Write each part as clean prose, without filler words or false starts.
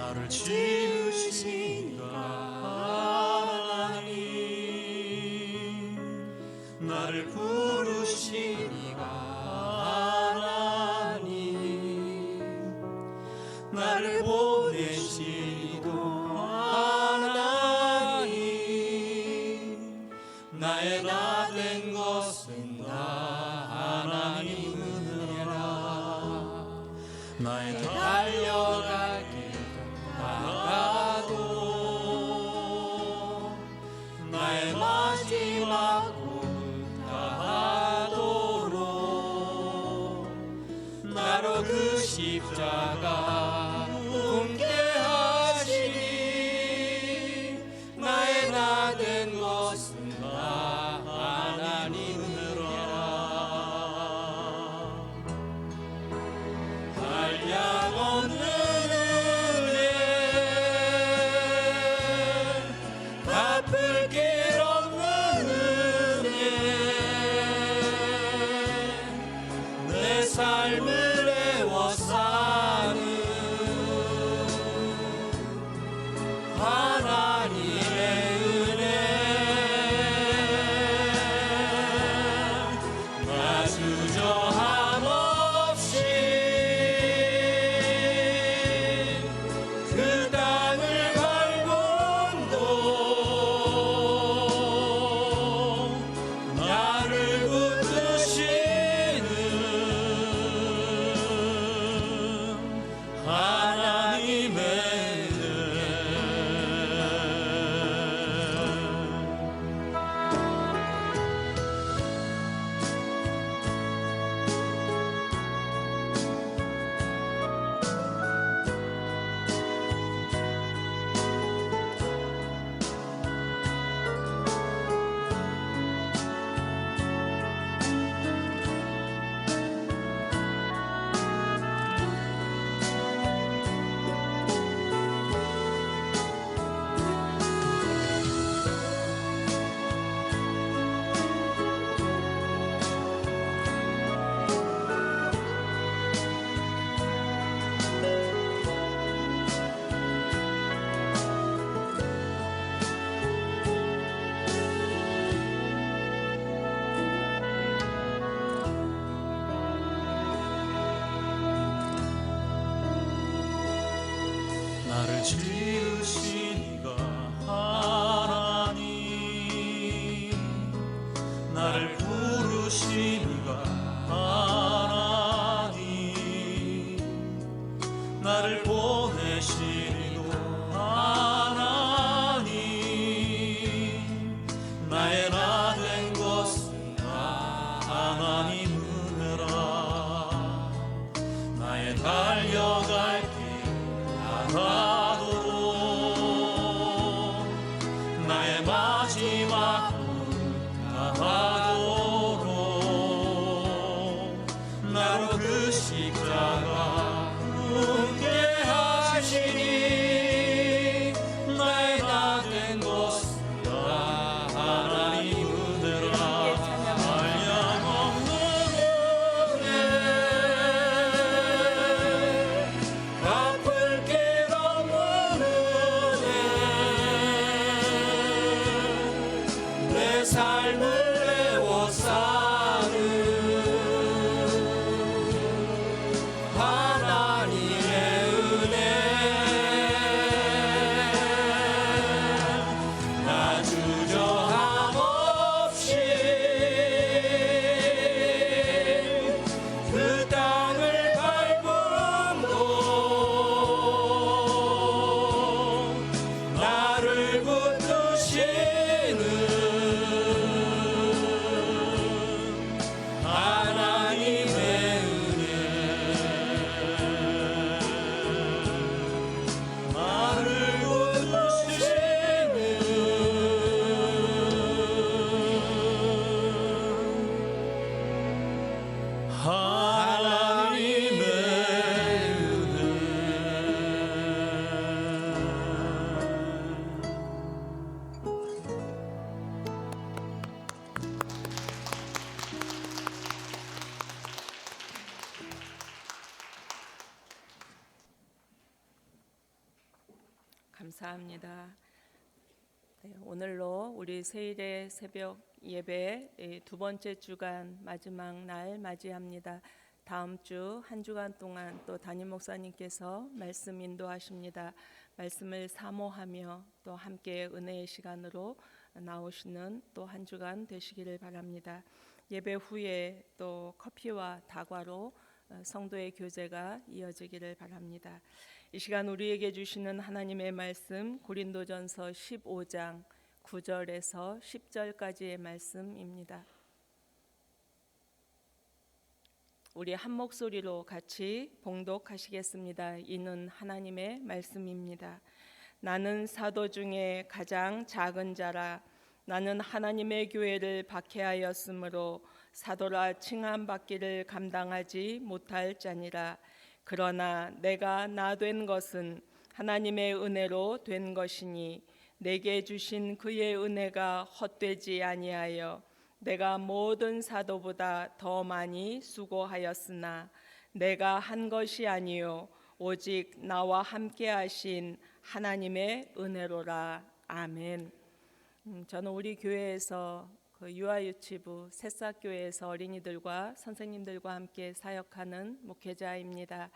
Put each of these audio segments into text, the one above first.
나를 지으신 이가 하나님, 나를 부르신 이가 하나님, 나를 보내신 이도 하나님, 나의 나 된 것은 나 하나님 은혜라. 나의 달려갈 길 다가도, 나의 마지막 꿈 다하도록, 나로 그 십자가 품게 하시니, 나의 나 된 것은 나 하나님 은혜라. 한량없는 은혜, 갚을 길 없는 은혜, 내 삶을 애워 사는 하나님의 은혜, 나 주저함 없이 그 땅을 밟음도, 나를 붙드시는 하나님의 은혜. 나를 지으신 이가 하나님, 나를 부르신 이가 하나님, 나를 보내신 이도 하나님, 나의 나 된 것은 나 하나님 은혜라. 나의 달려갈 길 다가도록, 나의 마지막 꿈 다하도록, 감사합니다. 네, 오늘로 우리 세일의 새벽 예배 두 번째 주간 마지막 날 맞이합니다. 다음 주 한 주간 동안 또 담임 목사님께서 말씀 인도하십니다. 말씀을 사모하며 또 함께 은혜의 시간으로 나오시는 또 한 주간 되시기를 바랍니다. 예배 후에 또 커피와 다과로 성도의 교제가 이어지기를 바랍니다. 이 시간 우리에게 주시는 하나님의 말씀 고린도전서 15장 9절에서 10절까지의 말씀입니다. 우리 한 목소리로 같이 봉독하시겠습니다. 이는 하나님의 말씀입니다. 나는 사도 중에 가장 작은 자라. 나는 하나님의 교회를 박해하였으므로 사도라 칭함받기를 감당하지 못할 자니라. 그러나 내가 나 된 것은 하나님의 은혜로 된 것이니 내게 주신 그의 은혜가 헛되지 아니하여 내가 모든 사도보다 더 많이 수고하였으나 내가 한 것이 아니요 오직 나와 함께 하신 하나님의 은혜로라. 아멘. 저는 우리 교회에서 유아유치부 새싹교회에서 어린이들과 선생님들과 함께 사역하는 목회자입니다.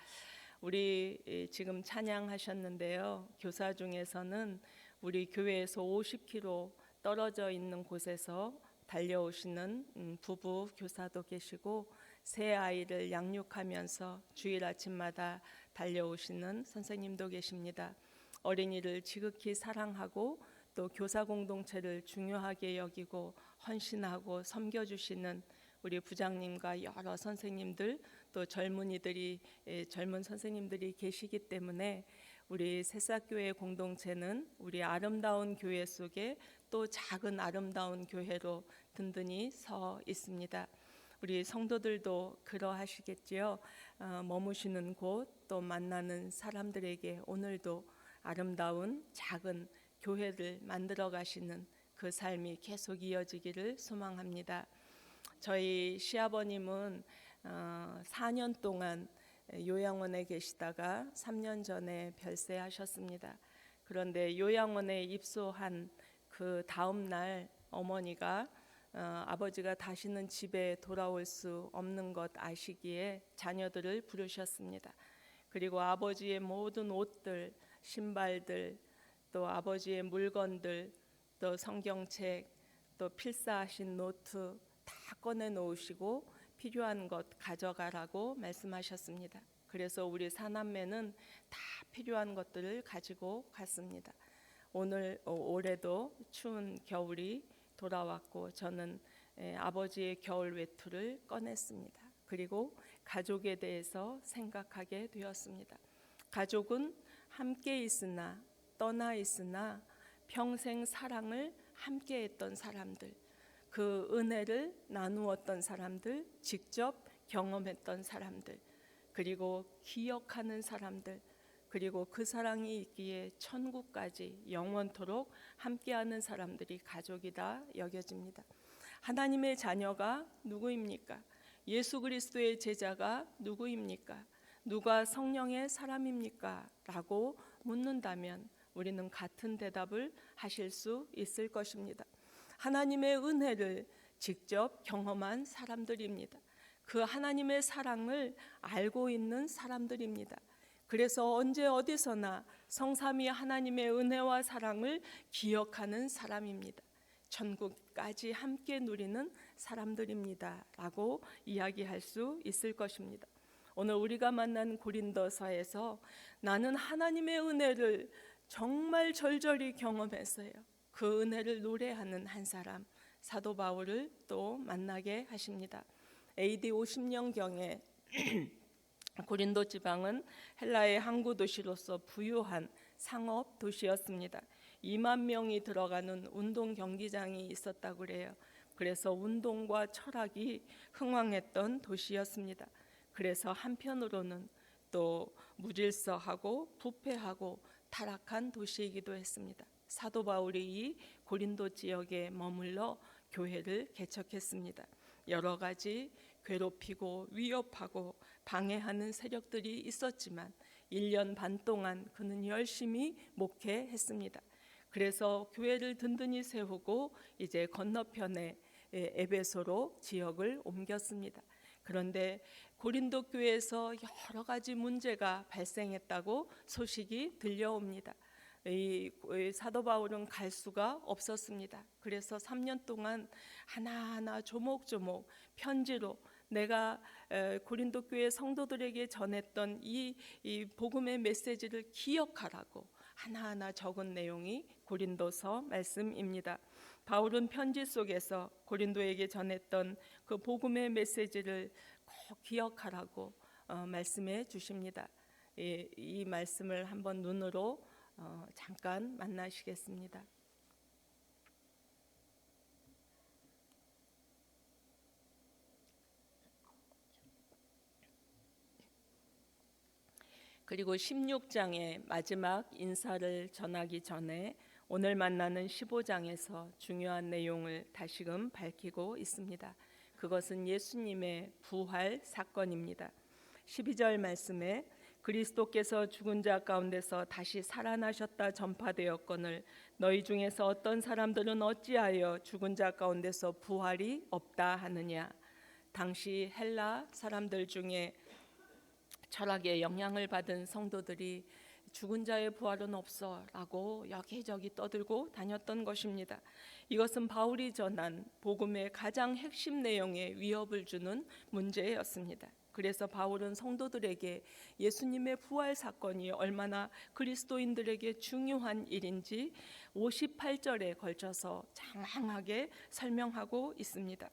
우리 지금 찬양하셨는데요. 교사 중에서는 우리 교회에서 50km 떨어져 있는 곳에서 달려오시는 부부 교사도 계시고 새 아이를 양육하면서 주일 아침마다 달려오시는 선생님도 계십니다. 어린이를 지극히 사랑하고 또 교사 공동체를 중요하게 여기고 헌신하고 섬겨주시는 우리 부장님과 여러 선생님들 또 젊은 선생님들이 계시기 때문에 우리 새싹교회 공동체는 우리 아름다운 교회 속에 또 작은 아름다운 교회로 든든히 서 있습니다. 우리 성도들도 그러하시겠지요. 머무시는 곳 또 만나는 사람들에게 오늘도 아름다운 작은 교회를 만들어 가시는 그 삶이 계속 이어지기를 소망합니다. 저희 시아버님은 4년 동안 요양원에 계시다가 3년 전에 별세하셨습니다. 그런데 요양원에 입소한 그 다음 날 어머니가 아버지가 다시는 집에 돌아올 수 없는 것 아시기에 자녀들을 부르셨습니다. 그리고 아버지의 모든 옷들, 신발들, 또 아버지의 물건들, 또 성경책, 또 필사하신 노트 다 꺼내 놓으시고 필요한 것 가져가라고 말씀하셨습니다. 그래서 우리 사남매는 다 필요한 것들을 가지고 갔습니다. 올해도 추운 겨울이 돌아왔고 저는 아버지의 겨울 외투를 꺼냈습니다. 그리고 가족에 대해서 생각하게 되었습니다. 가족은 함께 있으나 떠나 있으나 평생 사랑을 함께 했던 사람들, 그 은혜를 나누었던 사람들, 직접 경험했던 사람들, 그리고 기억하는 사람들, 그리고 그 사랑이 있기에 천국까지 영원토록 함께하는 사람들이 가족이다 여겨집니다. 하나님의 자녀가 누구입니까? 예수 그리스도의 제자가 누구입니까? 누가 성령의 사람입니까? 라고 묻는다면 우리는 같은 대답을 하실 수 있을 것입니다. 하나님의 은혜를 직접 경험한 사람들입니다. 그 하나님의 사랑을 알고 있는 사람들입니다. 그래서 언제 어디서나 성삼위 하나님의 은혜와 사랑을 기억하는 사람입니다. 천국까지 함께 누리는 사람들입니다 라고 이야기할 수 있을 것입니다. 오늘 우리가 만난 고린도서에서 나는 하나님의 은혜를 정말 절절히 경험했어요. 그 은혜를 노래하는 한 사람 사도 바울을 또 만나게 하십니다. AD 50년경에 고린도 지방은 헬라의 항구 도시로서 부유한 상업 도시였습니다. 2만 명이 들어가는 운동 경기장이 있었다고 그래요. 그래서 운동과 철학이 흥왕했던 도시였습니다. 그래서 한편으로는 또 무질서하고 부패하고 타락한 도시이기도 했습니다. 사도 바울이 이 고린도 지역에 머물러 교회를 개척했습니다. 여러 가지 괴롭히고 위협하고 방해하는 세력들이 있었지만 1년 반 동안 그는 열심히 목회했습니다. 그래서 교회를 든든히 세우고 이제 건너편에 에베소로 지역을 옮겼습니다. 그런데 고린도 교회에서 여러 가지 문제가 발생했다고 소식이 들려옵니다. 이 사도 바울은 갈 수가 없었습니다. 그래서 3년 동안 하나하나 조목조목 편지로 내가 고린도 교회 성도들에게 전했던 이 복음의 메시지를 기억하라고 하나하나 적은 내용이 고린도서 말씀입니다. 바울은 편지 속에서 고린도에게 전했던 그 복음의 메시지를 꼭 기억하라고 말씀해 주십니다. 이 말씀을 한번 눈으로 잠깐 만나시겠습니다. 그리고 16장의 마지막 인사를 전하기 전에 오늘 만나는 15장에서 중요한 내용을 다시금 밝히고 있습니다. 그것은 예수님의 부활 사건입니다. 12절 말씀에 그리스도께서 죽은 자 가운데서 다시 살아나셨다 전파되었거늘 너희 중에서 어떤 사람들은 어찌하여 죽은 자 가운데서 부활이 없다 하느냐. 당시 헬라 사람들 중에 철학의 영향을 받은 성도들이 죽은 자의 부활은 없어 라고 여기저기 떠들고 다녔던 것입니다. 이것은 바울이 전한 복음의 가장 핵심 내용에 위협을 주는 문제였습니다. 그래서 바울은 성도들에게 예수님의 부활 사건이 얼마나 그리스도인들에게 중요한 일인지 58절에 걸쳐서 장황하게 설명하고 있습니다.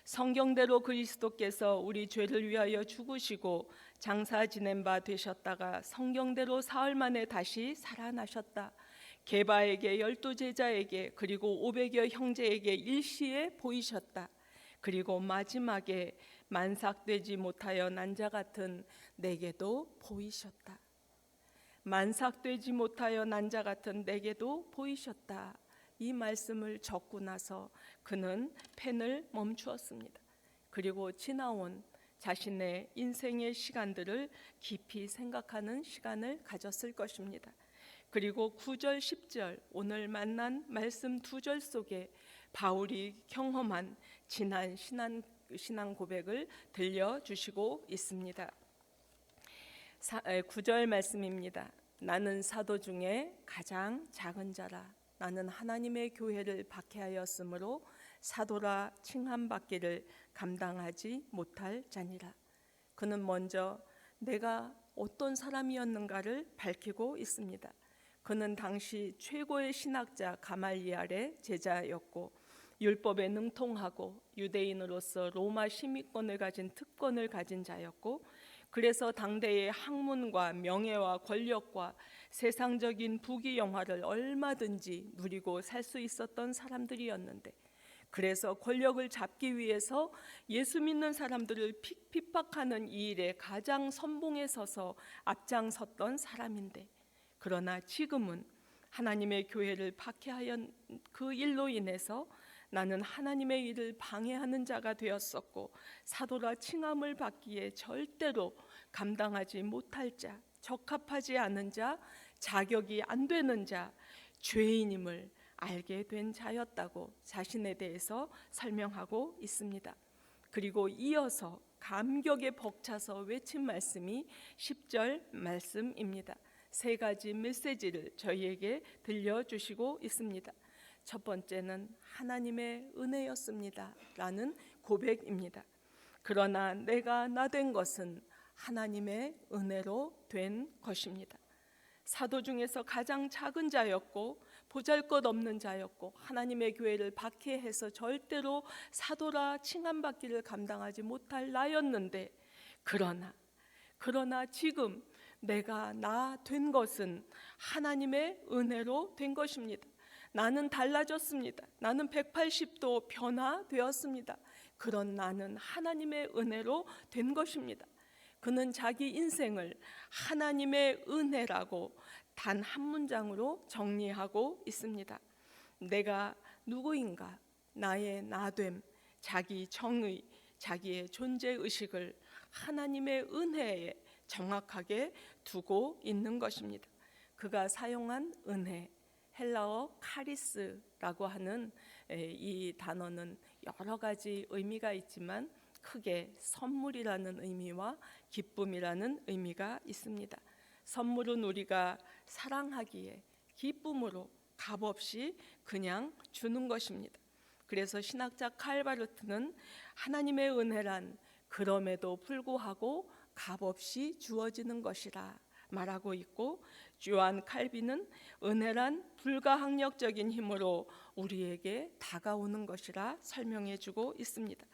성경대로 그리스도께서 우리 죄를 위하여 죽으시고 장사 지낸 바 되셨다가 성경대로 사흘 만에 다시 살아나셨다. 게바에게 12 제자에게 그리고 500여 형제에게 일시에 보이셨다. 그리고 마지막에 만삭되지 못하여 난 자 같은 내게도 보이셨다. 만삭되지 못하여 난 자 같은 내게도 보이셨다. 이 말씀을 적고 나서 그는 펜을 멈추었습니다. 그리고 지나온 자신의 인생의 시간들을 깊이 생각하는 시간을 가졌을 것입니다. 그리고 9절 10절 오늘 만난 말씀 2절 속에 바울이 경험한 지난 신앙 고백을 들려주시고 있습니다. 9절 말씀입니다. 나는 사도 중에 가장 작은 자라. 나는 하나님의 교회를 박해하였으므로 사도라 칭함받기를 감당하지 못할 자니라. 그는 먼저 내가 어떤 사람이었는가를 밝히고 있습니다. 그는 당시 최고의 신학자 가말리알의 제자였고 율법에 능통하고 유대인으로서 로마 시민권을 가진 특권을 가진 자였고 그래서 당대의 학문과 명예와 권력과 세상적인 부귀영화를 얼마든지 누리고 살 수 있었던 사람들이었는데 그래서 권력을 잡기 위해서 예수 믿는 사람들을 핍박하는 이 일에 가장 선봉에 서서 앞장섰던 사람인데 그러나 지금은 하나님의 교회를 박해하연 그 일로 인해서 나는 하나님의 일을 방해하는 자가 되었었고 사도라 칭함을 받기에 절대로 감당하지 못할 자, 적합하지 않은 자, 자격이 안 되는 자, 죄인임을 알게 된 자였다고 자신에 대해서 설명하고 있습니다. 그리고 이어서 감격에 벅차서 외친 말씀이 10절 말씀입니다. 세 가지 메시지를 저희에게 들려주시고 있습니다. 첫 번째는 하나님의 은혜였습니다 라는 고백입니다. 그러나 내가 나 된 것은 하나님의 은혜로 된 것입니다. 사도 중에서 가장 작은 자였고 보잘것없는 자였고 하나님의 교회를 박해해서 절대로 사도라 칭함받기를 감당하지 못할 나였는데 그러나 지금 내가 나 된 것은 하나님의 은혜로 된 것입니다. 나는 달라졌습니다. 나는 180도 변화되었습니다. 그런 나는 하나님의 은혜로 된 것입니다. 그는 자기 인생을 하나님의 은혜라고 단 한 문장으로 정리하고 있습니다. 내가 누구인가? 나의 나됨, 자기 정의, 자기의 존재의식을 하나님의 은혜에 정확하게 두고 있는 것입니다. 그가 사용한 은혜, 헬라어 카리스라고 하는 이 단어는 여러 가지 의미가 있지만 크게 선물이라는 의미와 기쁨이라는 의미가 있습니다. 선물은 우리가 사랑하기에 기쁨으로 값없이 그냥 주는 것입니다. 그래서 신학자 칼바르트는 하나님의 은혜란 그럼에도 불구하고 값없이 주어지는 것이라 말하고 있고, 요한 칼빈은 은혜란 불가항력적인 힘으로 우리에게 다가오는 것이라 설명해 주고 있습니다.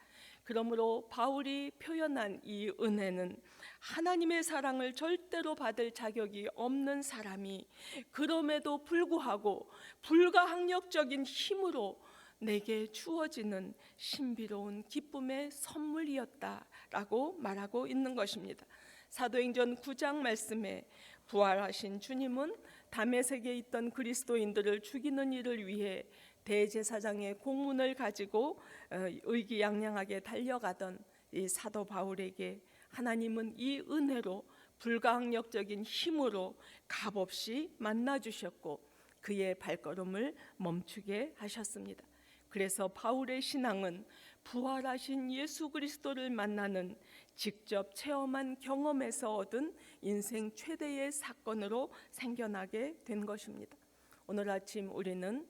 그러므로 바울이 표현한 이 은혜는 하나님의 사랑을 절대로 받을 자격이 없는 사람이 그럼에도 불구하고 불가항력적인 힘으로 내게 주어지는 신비로운 기쁨의 선물이었다라고 말하고 있는 것입니다. 사도행전 9장 말씀에 부활하신 주님은 다메섹에 있던 그리스도인들을 죽이는 일을 위해 대제사장의 공문을 가지고 의기양양하게 달려가던 이 사도 바울에게 하나님은 이 은혜로 불가항력적인 힘으로 값없이 만나주셨고 그의 발걸음을 멈추게 하셨습니다. 그래서 바울의 신앙은 부활하신 예수 그리스도를 만나는 직접 체험한 경험에서 얻은 인생 최대의 사건으로 생겨나게 된 것입니다. 오늘 아침 우리는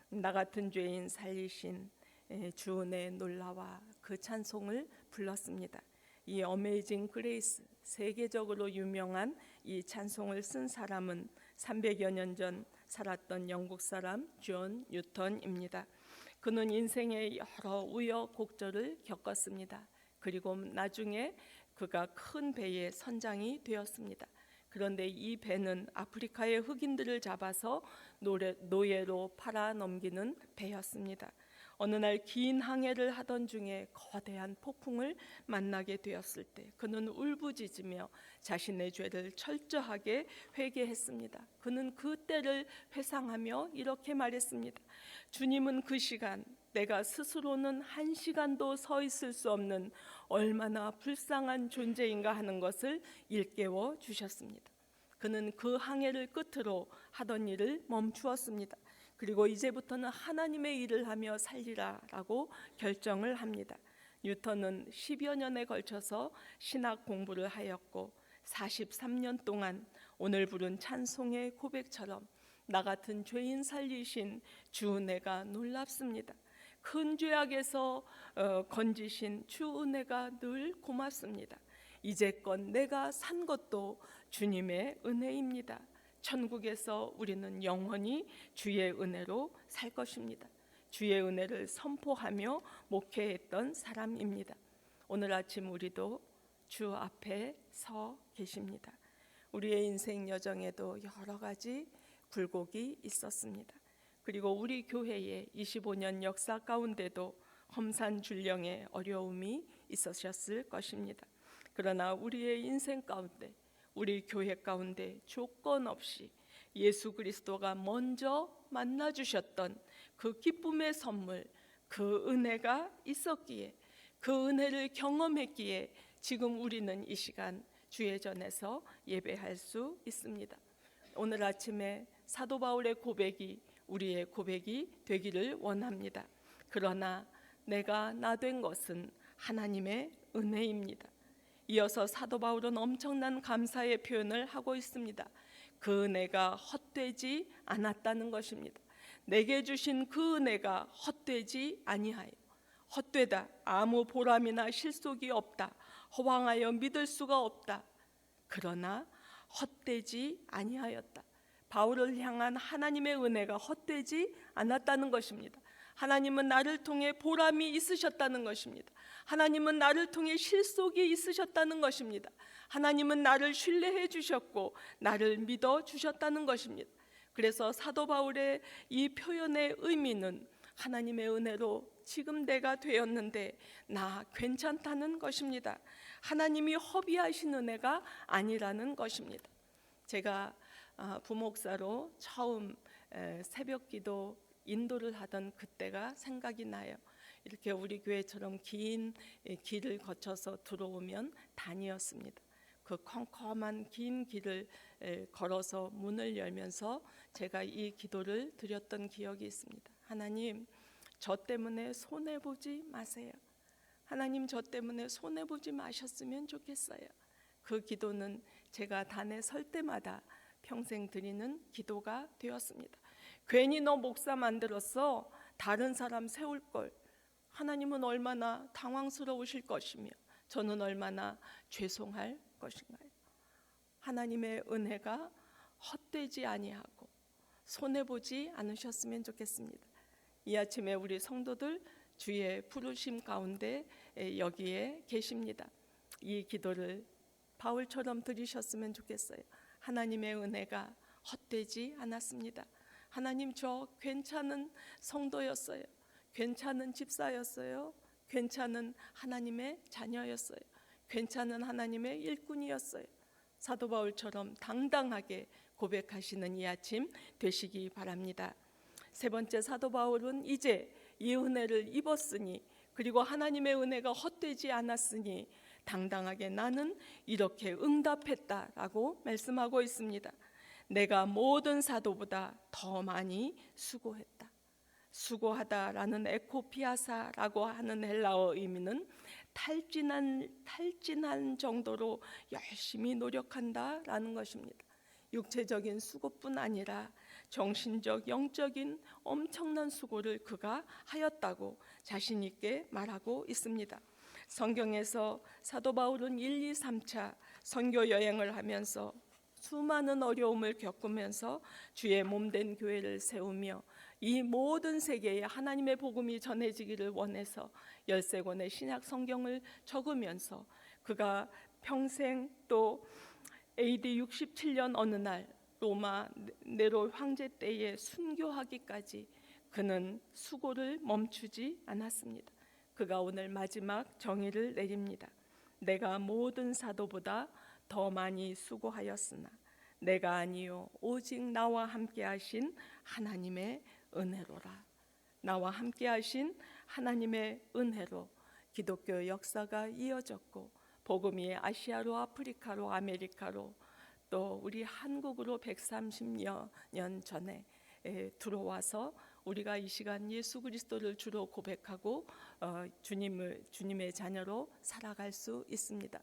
나 같은 죄인 살리신 주 은혜의 놀라와 그 찬송을 불렀습니다. 이 어메이징 그레이스, 세계적으로 유명한 이 찬송을 쓴 사람은 300여 년 전 살았던 영국 사람 존 뉴턴입니다. 그는 인생의 여러 우여곡절을 겪었습니다. 그리고 나중에 그가 큰 배의 선장이 되었습니다. 그런데 이 배는 아프리카의 흑인들을 잡아서 노예로 팔아 넘기는 배였습니다. 어느 날 긴 항해를 하던 중에 거대한 폭풍을 만나게 되었을 때 그는 울부짖으며 자신의 죄를 철저하게 회개했습니다. 그는 그 때를 회상하며 이렇게 말했습니다. 주님은 그 시간 내가 스스로는 한 시간도 서 있을 수 없는 얼마나 불쌍한 존재인가 하는 것을 일깨워 주셨습니다. 그는 그 항해를 끝으로 하던 일을 멈추었습니다. 그리고 이제부터는 하나님의 일을 하며 살리라라고 결정을 합니다. 뉴턴은 10여 년에 걸쳐서 신학 공부를 하였고 43년 동안 오늘 부른 찬송의 고백처럼 나 같은 죄인 살리신 주 은혜가 놀랍습니다. 큰 죄악에서 건지신 주 은혜가 늘 고맙습니다. 이제껏 내가 산 것도 주님의 은혜입니다. 천국에서 우리는 영원히 주의 은혜로 살 것입니다. 주의 은혜를 선포하며 목회했던 사람입니다. 오늘 아침 우리도 주 앞에 서 계십니다. 우리의 인생 여정에도 여러 가지 굴곡이 있었습니다. 그리고 우리 교회의 25년 역사 가운데도 험산줄령의 어려움이 있으셨을 것입니다. 그러나 우리의 인생 가운데, 우리 교회 가운데 조건 없이 예수 그리스도가 먼저 만나주셨던 그 기쁨의 선물, 그 은혜가 있었기에, 그 은혜를 경험했기에 지금 우리는 이 시간 주의 전에서 예배할 수 있습니다. 오늘 아침에 사도 바울의 고백이 우리의 고백이 되기를 원합니다. 그러나 내가 나 된 것은 하나님의 은혜입니다. 이어서 사도 바울은 엄청난 감사의 표현을 하고 있습니다. 그 은혜가 헛되지 않았다는 것입니다. 내게 주신 그 은혜가 헛되지 아니하여, 헛되다, 아무 보람이나 실속이 없다, 허황하여 믿을 수가 없다. 그러나 헛되지 아니하였다. 바울을 향한 하나님의 은혜가 헛되지 않았다는 것입니다. 하나님은 나를 통해 보람이 있으셨다는 것입니다. 하나님은 나를 통해 실속이 있으셨다는 것입니다. 하나님은 나를 신뢰해 주셨고 나를 믿어 주셨다는 것입니다. 그래서 사도 바울의 이 표현의 의미는 하나님의 은혜로 지금 내가 되었는데 나 괜찮다는 것입니다. 하나님이 허비하신 은혜가 아니라는 것입니다. 제가 부목사로 처음 새벽기도 인도를 하던 그때가 생각이 나요. 이렇게 우리 교회처럼 긴 길을 거쳐서 들어오면 단이었습니다. 그 컴컴한 긴 길을 걸어서 문을 열면서 제가 이 기도를 드렸던 기억이 있습니다. 하나님, 저 때문에 손해보지 마세요. 하나님, 저 때문에 손해보지 마셨으면 좋겠어요. 그 기도는 제가 단에 설 때마다 평생 드리는 기도가 되었습니다. 괜히 너 목사 만들었어, 다른 사람 세울 걸. 하나님은 얼마나 당황스러우실 것이며 저는 얼마나 죄송할 것인가요? 하나님의 은혜가 헛되지 아니하고 손해보지 않으셨으면 좋겠습니다. 이 아침에 우리 성도들 주의 부르심 가운데 여기에 계십니다. 이 기도를 바울처럼 드리셨으면 좋겠어요. 하나님의 은혜가 헛되지 않았습니다. 하나님, 저 괜찮은 성도였어요. 괜찮은 집사였어요. 괜찮은 하나님의 자녀였어요. 괜찮은 하나님의 일꾼이었어요. 사도 바울처럼 당당하게 고백하시는 이 아침 되시기 바랍니다. 세 번째, 사도 바울은 이제 이 은혜를 입었으니, 그리고 하나님의 은혜가 헛되지 않았으니 당당하게 나는 이렇게 응답했다라고 말씀하고 있습니다. 내가 모든 사도보다 더 많이 수고했다. 수고하다라는 에코피아사라고 하는 헬라어 의미는 탈진한 정도로 열심히 노력한다라는 것입니다. 육체적인 수고뿐 아니라 정신적, 영적인 엄청난 수고를 그가 하였다고 자신 있게 말하고 있습니다. 성경에서 사도 바울은 1, 2, 3차 선교 여행을 하면서 수많은 어려움을 겪으면서 주의 몸된 교회를 세우며 이 모든 세계에 하나님의 복음이 전해지기를 원해서 13권의 신약 성경을 적으면서 그가 평생 또 AD 67년 어느 날 로마 네로 황제 때에 순교하기까지 그는 수고를 멈추지 않았습니다. 그가 오늘 마지막 정의를 내립니다. 내가 모든 사도보다 더 많이 수고하였으나 내가 아니요 오직 나와 함께 하신 하나님의 은혜로라. 나와 함께 하신 하나님의 은혜로 기독교 역사가 이어졌고 복음이 아시아로, 아프리카로, 아메리카로, 또 우리 한국으로 130여 년 전에 들어와서 우리가 이 시간 예수 그리스도를 주로 고백하고 주님의 자녀로 살아갈 수 있습니다.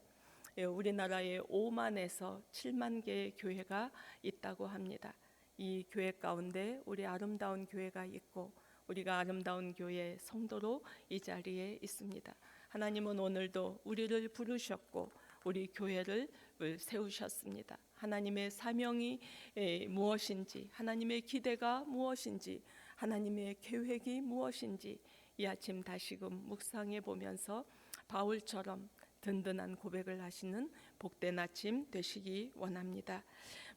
우리나라에 5만에서 7만 개의 교회가 있다고 합니다. 이 교회 가운데 우리 아름다운 교회가 있고 우리가 아름다운 교회 성도로 이 자리에 있습니다. 하나님은 오늘도 우리를 부르셨고 우리 교회를 세우셨습니다. 하나님의 사명이 무엇인지, 하나님의 기대가 무엇인지, 하나님의 계획이 무엇인지 이 아침 다시금 묵상해 보면서 바울처럼 든든한 고백을 하시는 복된 아침 되시기 원합니다.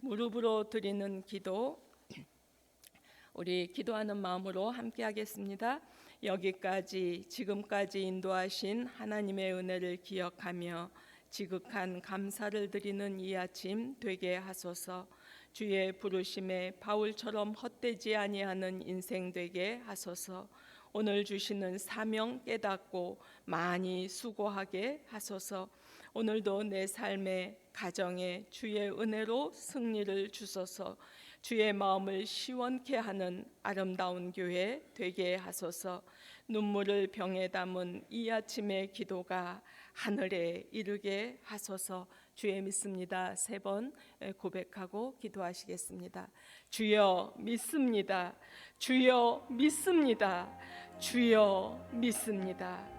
무릎으로 드리는 기도, 우리 기도하는 마음으로 함께 하겠습니다. 여기까지 지금까지 인도하신 하나님의 은혜를 기억하며 지극한 감사를 드리는 이 아침 되게 하소서. 주의 부르심에 바울처럼 헛되지 아니하는 인생 되게 하소서. 오늘 주시는 사명 깨닫고 많이 수고하게 하소서. 오늘도 내 삶의 가정에 주의 은혜로 승리를 주소서. 주의 마음을 시원케 하는 아름다운 교회 되게 하소서. 눈물을 병에 담은 이 아침의 기도가 하늘에 이르게 하소서. 주의 믿습니다. 3번 고백하고 기도하시겠습니다. 주여 믿습니다. 주여 믿습니다. 주여 믿습니다.